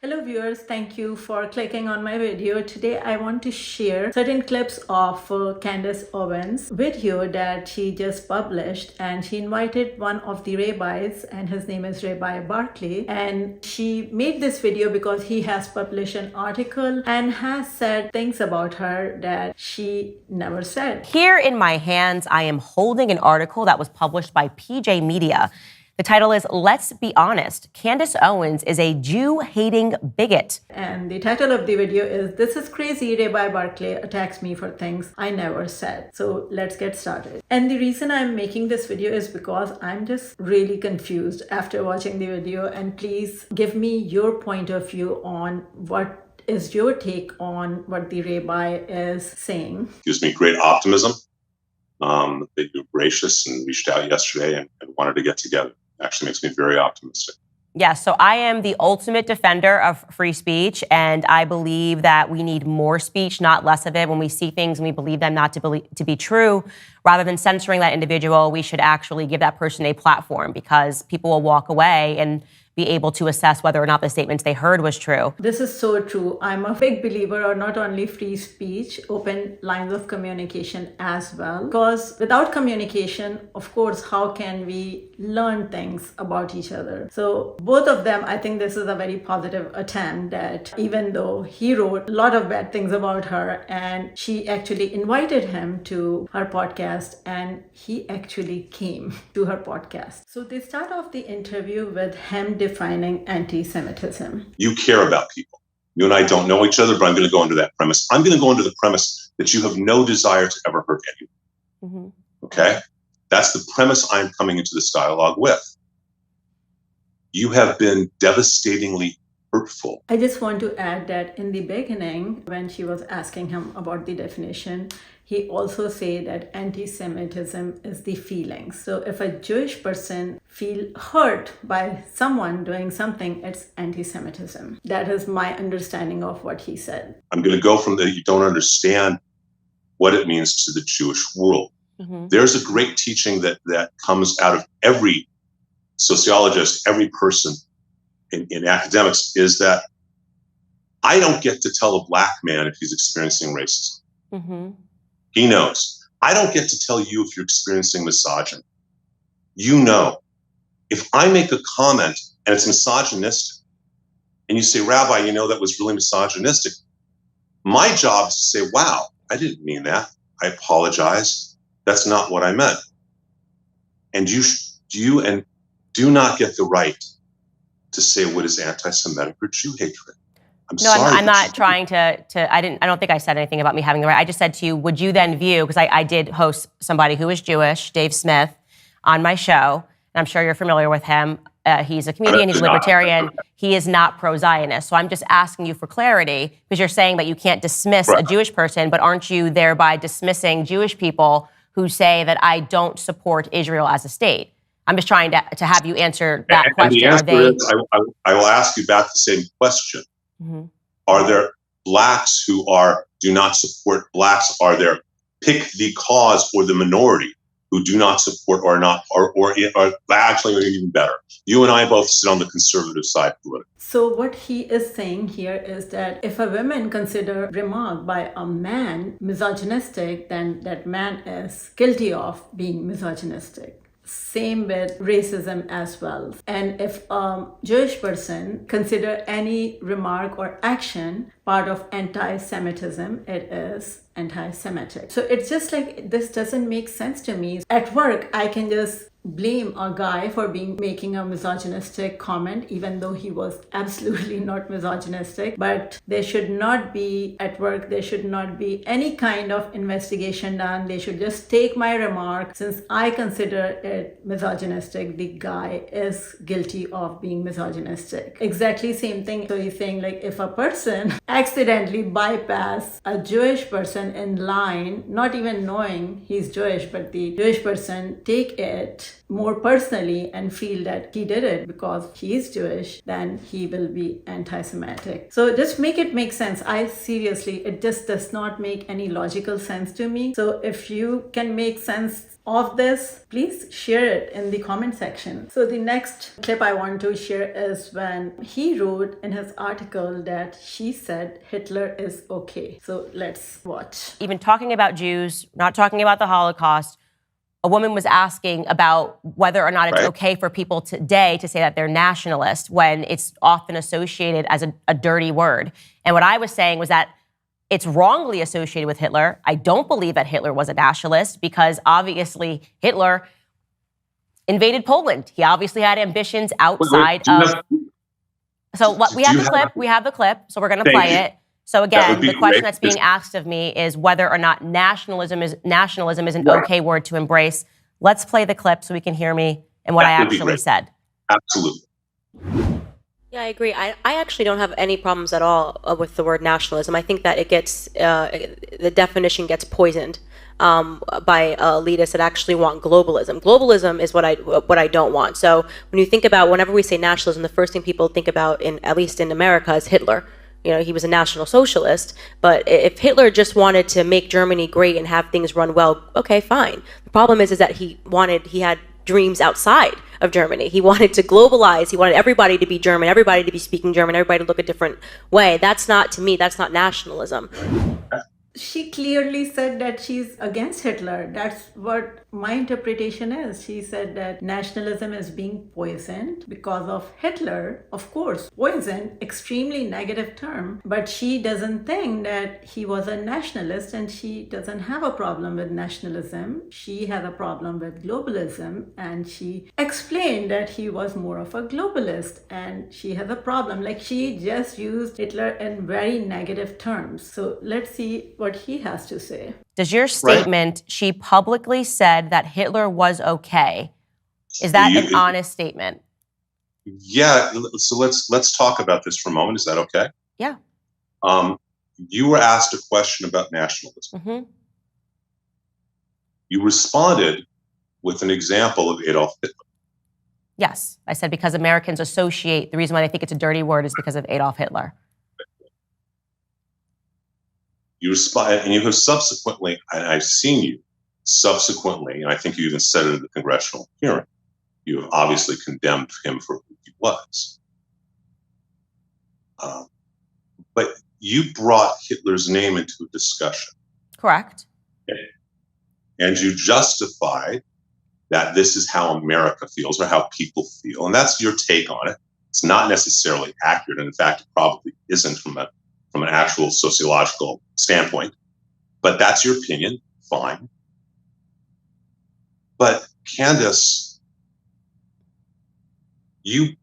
Hello viewers, thank you for clicking on my video. Today I want to share certain clips of Candace Owens video that she just published, and she invited one of the rabbis, and his name is Rabbi Barkley, and she made this video because he has published an article and has said things about her that she never said. Here in my hands, I am holding an article that was published by PJ Media. The title is, Let's Be Honest, Candace Owens is a Jew-hating bigot. And the title of the video is, This is Crazy, Rabbi Barkley attacks me for things I never said. So let's get started. And the reason I'm making this video is because I'm just really confused after watching the video, and please give me your point of view on what is your take on what the rabbi is saying. Gives me great optimism that you're gracious and reached out yesterday and wanted to get together. Actually makes me very optimistic. Yes, so I am the ultimate defender of free speech, and I believe that we need more speech, not less of it. When we see things and we believe them not to be true, rather than censoring that individual, we should actually give that person a platform, because people will walk away and be able to assess whether or not the statements they heard was true. This is so true. I'm a big believer of not only free speech, open lines of communication as well. Because without communication, of course, how can we learn things about each other? So both of them, I think this is a very positive attempt, that even though he wrote a lot of bad things about her, and she actually invited him to her podcast, and he actually came to her podcast. So they start off the interview with him defining anti-Semitism. You care about people. You and I don't know each other, but I'm going to go into that premise. I'm going to go into the premise that you have no desire to ever hurt anyone. Okay? That's the premise I'm coming into this dialogue with. You have been devastatingly hurtful. I just want to add that in the beginning, when she was asking him about the definition, he also said that anti-Semitism is the feelings. So if a Jewish person feel hurt by someone doing something, it's anti-Semitism. That is my understanding of what he said. I'm going to go from that you don't understand what it means to the Jewish world. There's a great teaching that comes out of every sociologist, every person in academics, is that I don't get to tell a black man if he's experiencing racism. He knows. I don't get to tell you if you're experiencing misogyny. You know. If I make a comment and it's misogynistic, and you say, Rabbi, you know, that was really misogynistic, my job is to say, wow, I didn't mean that. I apologize. That's not what I meant. And you do not get the right to say what is anti-Semitic or Jew hatred. I'm not trying to, I don't think I said anything about me having the right. I just said to you, would you then view, because I did host somebody who is Jewish, Dave Smith, on my show, and I'm sure you're familiar with him. He's a comedian, he's a libertarian. He is not pro-Zionist. So I'm just asking you for clarity, because you're saying that you can't dismiss a Jewish person, but aren't you thereby dismissing Jewish people who say that I don't support Israel as a state? I'm just trying to have you answer that question. And the answer is, I will ask you back the same question. Are there blacks who do not support blacks? Are there pick the cause or the minority who do not support or actually even better? You and I both sit on the conservative side politically. So what he is saying here is that if a woman consider remark by a man misogynistic, then that man is guilty of being misogynistic. Same with racism as well. And if a Jewish person consider any remark or action part of anti-Semitism, it is anti-Semitic. So it's just like, this doesn't make sense to me. At work, I can just blame a guy for making a misogynistic comment, even though he was absolutely not misogynistic. But there should not be, at work, there should not be any kind of investigation done. They should just take my remark. Since I consider it misogynistic, the guy is guilty of being misogynistic. Exactly same thing. So he's saying, like, if a person accidentally bypass a Jewish person in line, not even knowing he's Jewish, but the Jewish person take it more personally and feel that he did it because he is Jewish, then he will be anti-Semitic. So just make it make sense. It just does not make any logical sense to me. So if you can make sense of this, please share it in the comment section. So the next clip I want to share is when he wrote in his article that she said Hitler is okay. So let's watch. Even talking about Jews, not talking about the Holocaust, a woman was asking about whether or not it's okay for people today to say that they're nationalist when it's often associated as a dirty word. And what I was saying was that it's wrongly associated with Hitler. I don't believe that Hitler was a nationalist because obviously Hitler invaded Poland. He obviously had ambitions outside of... So what, we have the clip, so we're going to play it. So again, the question that's being asked of me is whether or not nationalism is an okay word to embrace. Let's play the clip so we can hear me and what I actually said. Absolutely. Yeah, I agree. I actually don't have any problems at all with the word nationalism. I think that it gets, the definition gets poisoned by elitists that actually want globalism. Globalism is what I don't want. So when you think about, whenever we say nationalism, the first thing people think about, at least in America, is Hitler. You know, he was a National Socialist, but if Hitler just wanted to make Germany great and have things run well, okay, fine. The problem is that he had dreams outside of Germany. He wanted to globalize. He wanted everybody to be German, everybody to be speaking German, everybody to look a different way. That's not, to me, that's not nationalism. She clearly said that she's against Hitler. That's what my interpretation is. She said that nationalism is being poisoned because of Hitler. Of course, poison, extremely negative term, but she doesn't think that he was a nationalist and she doesn't have a problem with nationalism. She has a problem with globalism, and she explained that he was more of a globalist and she has a problem. Like, she just used Hitler in very negative terms. So let's see what he has to say. Does your statement, she publicly said that Hitler was okay, is that an honest statement? Yeah, so let's talk about this for a moment. Is that okay? Yeah. You were asked a question about nationalism. Mm-hmm. You responded with an example of Adolf Hitler. Yes, I said because Americans associate, the reason why they think it's a dirty word is because of Adolf Hitler. You respond, and you have subsequently, and I've seen you subsequently, and I think you even said it at the congressional hearing, you have obviously condemned him for who he was. But you brought Hitler's name into a discussion. Correct. And you justified that this is how America feels or how people feel. And that's your take on it. It's not necessarily accurate. And in fact, it probably isn't from an actual sociological standpoint, but that's your opinion, fine. But Candace, you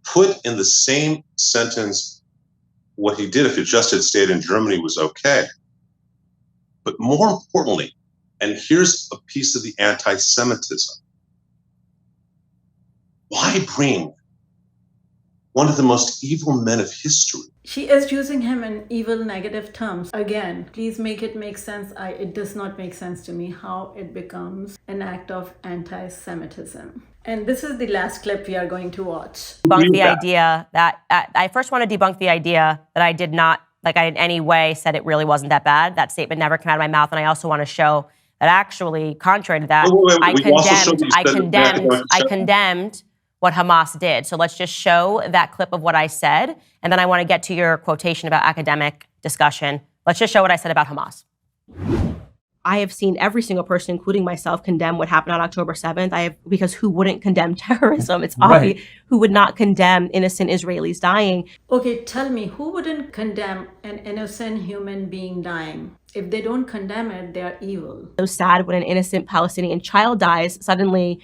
put in the same sentence what he did if it just had stayed in Germany was okay. But more importantly, and here's a piece of the anti-Semitism, why bring one of the most evil men of history? She is using him in evil, negative terms. Again, please make it make sense. It does not make sense to me how it becomes an act of anti-Semitism. And this is the last clip we are going to watch. Debunk the idea that, I first want to debunk the idea that I did not, like I in any way said it really wasn't that bad. That statement never came out of my mouth. And I also want to show that actually, contrary to that, I condemned what Hamas did. So let's just show that clip of what I said, and then I want to get to your quotation about academic discussion. Let's just show what I said about Hamas. I have seen every single person, including myself, condemn what happened on October 7th. Because who wouldn't condemn terrorism? It's obvious. Who would not condemn innocent Israelis dying? Okay, tell me, who wouldn't condemn an innocent human being dying? If they don't condemn it, they are evil. So sad when an innocent Palestinian child dies, suddenly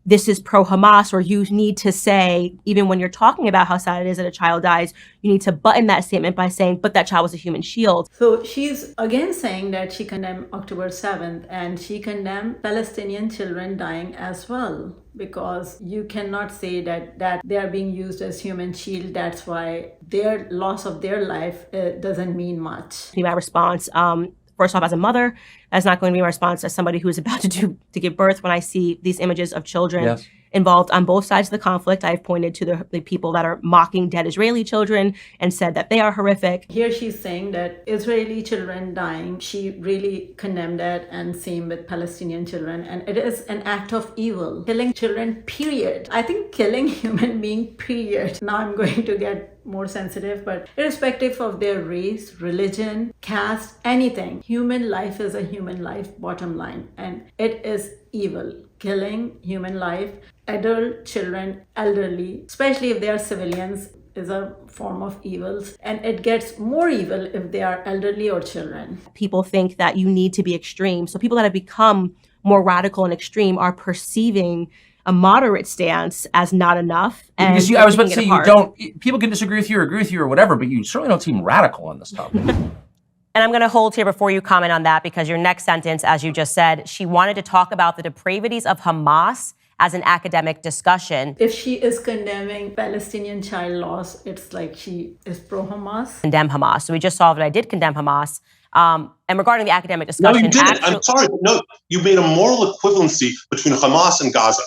this is pro-Hamas, or you need to say, even when you're talking about how sad it is that a child dies, you need to button that statement by saying, but that child was a human shield. So she's again saying that she condemned October 7th, and she condemned Palestinian children dying as well, because you cannot say that they are being used as human shield. That's why their loss of their life doesn't mean much. My response, first off, as a mother, that's not going to be my response as somebody who is about to give birth when I see these images of children involved on both sides of the conflict. I've pointed to the people that are mocking dead Israeli children and said that they are horrific. Here she's saying that Israeli children dying, she really condemned that, and same with Palestinian children. And it is an act of evil. Killing children, period. I think killing human being, period. Now I'm going to get more sensitive, but irrespective of their race, religion, caste, anything, human life is a human life, bottom line. And it is evil. Killing human life, adult, children, elderly, especially if they are civilians, is a form of evils, and it gets more evil if they are elderly or children. People think that you need to be extreme. So people that have become more radical and extreme are perceiving a moderate stance as not enough. And because I was about to say, people can disagree with you or agree with you or whatever, but you certainly don't seem radical on this topic. And I'm going to hold here before you comment on that, because your next sentence, as you just said, she wanted to talk about the depravities of Hamas as an academic discussion. If she is condemning Palestinian child loss, it's like she is pro-Hamas. Condemn Hamas. So we just saw that I did condemn Hamas. And regarding the academic discussion... No, you didn't. I'm sorry, but no, you made a moral equivalency between Hamas and Gaza.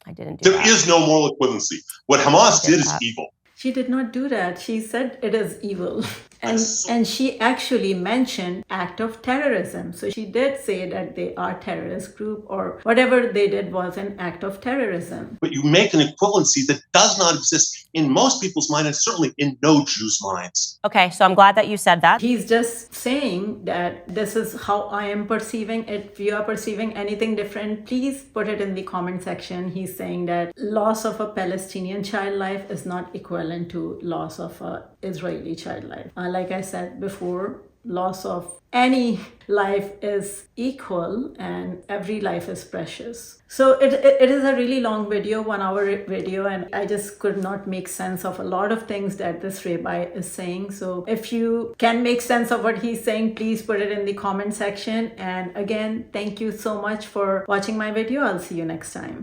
I didn't do that. There is no moral equivalency. What Hamas did is evil. She did not do that. She said it is evil. And she actually mentioned act of terrorism. So she did say that they are terrorist group, or whatever they did was an act of terrorism. But you make an equivalency that does not exist in most people's minds, and certainly in no Jews' minds. Okay, so I'm glad that you said that. He's just saying that this is how I am perceiving it. If you are perceiving anything different, please put it in the comment section. He's saying that loss of a Palestinian child life is not equivalent to loss of a Israeli child life. Like I said before, loss of any life is equal, and every life is precious. So it is a really long video, 1 hour video, and I just could not make sense of a lot of things that this rabbi is saying. So if you can make sense of what he's saying, please put it in the comment section. And again, thank you so much for watching my video. I'll see you next time.